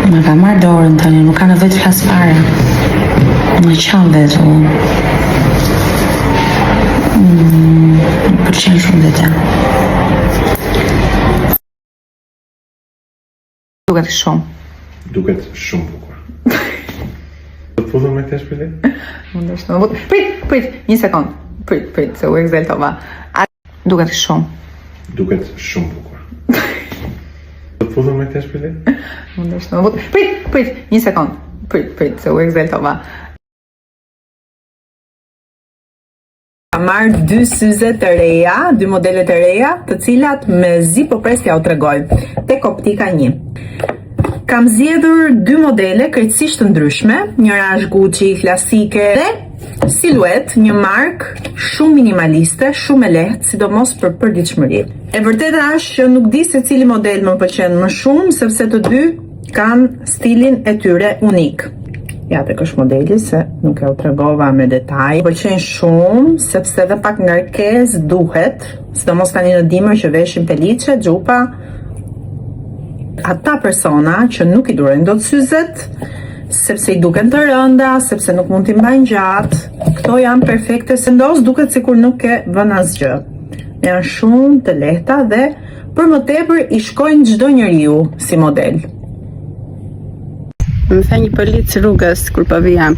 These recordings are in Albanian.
Më ka marrë dorën tani, nuk ka nevojë të flas fare. Më qan vetë. Më pëlqen shumë dhe ta. Duket shumë. Duket shumë bukur. Do të fillojmë me këtë shpëlim? Mundesh të më vot. Prit, një sekond. Prit, se u egzaltova. Duket shumë. Duket shumë bukur. Do të fillojmë me këtë shpëlim? Mundesh të më vot. Prit, një sekond. Prit, se u egzaltova. Ka marrë 2 syze të reja, 2 modele të reja, të cilat mezi po pres t'ja u tregoj. Tek Optika 1. Kam zgjedhur 2 modele krejtësisht të ndryshme, njëra është Gucci, klasike dhe Silhouette, një markë shumë minimaliste, shumë e lehtë, sidomos për përditshmëri. E vërteta është që nuk di se cili model më pëlqen më shumë, sepse të dy kanë stilin e tyre unik. Ja tek është modeli, se nuk e u tregova me detaj. Pëlqen shumë, sepse dhe pak ngarkesë duhet, sidomos tani në dimër që veshim peliçe, xhupa. Ata persona që nuk i durojnë dot syzet, sepse i duken të rënda, sepse nuk mund t'i mbajnë gjatë, këto janë perfekte, se ndos duket sikur nuk e vën asgjë. Janë shumë të lehta dhe për më tepër i shkojnë çdo njeriu si model. Më tha një polic rrugës kur po vija,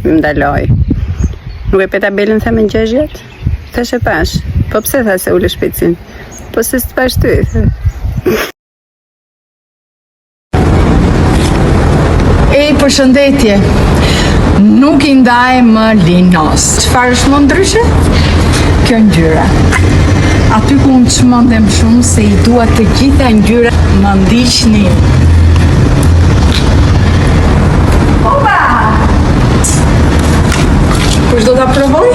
më ndaloj. Nuk e pe tabelën, tha me 60? Thash e pash. Po pse, tha, se ule shpejtësin? Po se s'të pash ty, tha. Përshëndetje. Nuk i ndaj më linos. Çfarë është më ndryshe? Kjo ngjyra. Aty ku unë çmendem shumë se i dua të gjitha ngjyrat, më ndiqni. Opa! Kush do ta provoj?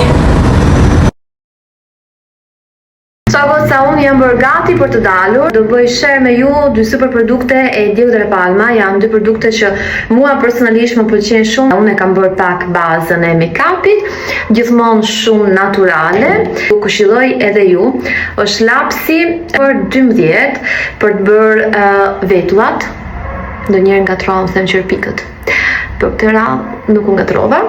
Sa unë jam bërë gati për të dalur, do bëj share me ju 2 super produkte e Diego Della Palma. Janë 2 produkte që mua personalisht më pëlqejnë shumë. Unë e kam bërë pak bazën e make-upit, gjithmonë shumë naturale. Ju këshilloj edhe ju. Është lapsi për 12 për të bërë vetullat. Ndonjëherë ngatrohem them qerpikët. Për këtë radhë nuk u ngatrova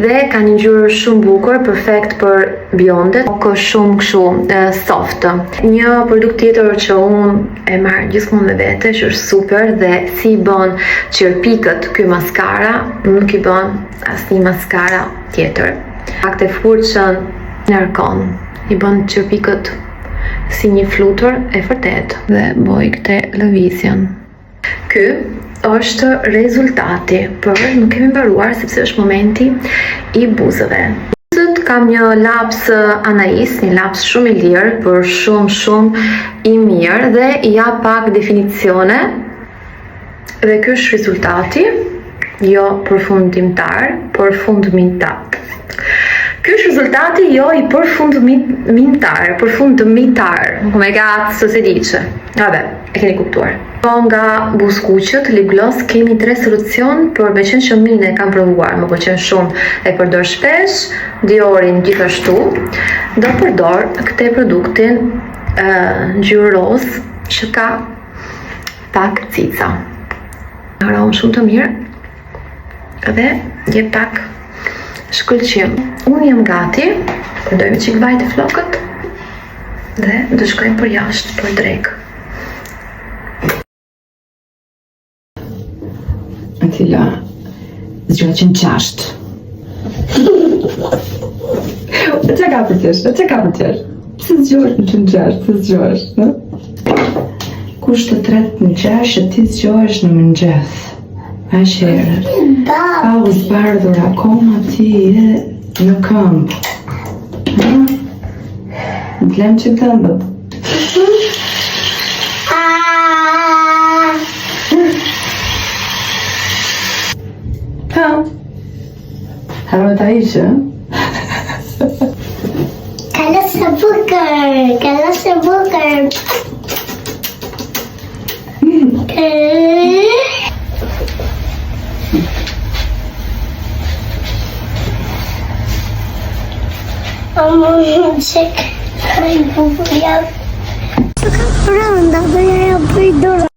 dhe ka një ngjyrë shumë bukur, perfekt për bjondet, ka shumë kështu soft. Një produkt tjetër që unë e marr gjithmonë me vete, që është super dhe si i bën qerpikët ky maskara, nuk i bën asnjë maskara tjetër. Akte furçën ngarkon, i bën qerpikët si një flutur e vërtet dhe bëj këtë lëvizjen. Ky është rezultati, por nuk kemi mbaruar sepse është momenti i buzëve. Buzët kam një laps Anais, një laps shumë i lirë, por shumë i mirë dhe i jap pak definicione. Dhe ky është rezultati, jo përfundimtar, por fundmitar. Ky është rezultati jo i përfundimtar, oh my god, së se dice. Vabbè, e keni kuptuar. Nga Buskuqët, lip gloss, kemi 3 solucion, por me qenë që mine kam provuar, më pëlqen shumë, e përdor shpesh, Diorin gjithashtu. Do përdor këtë produktin ngjyrë roz që ka pak cica. Aromë shumë të mirë dhe jep pak shkëlqim. Unë jam gati, përdojmë qik vaj të flokët dhe do shkojmë për jashtë për drek. Atila, zgjohet që në 6. Që ka për tjesh? Pse zgjohesh në 6? Pse zgjohesh? Kush të tret në 6 që ti zgjohesh në mëngjes? Aq herë. Pa u zbardhur akoma ti e në këmbë. Në të lem që këmbët. Haro ta ishe? Kalas e bukur. Check. Ay, bubuya. Sakın fırında da yapıyordum.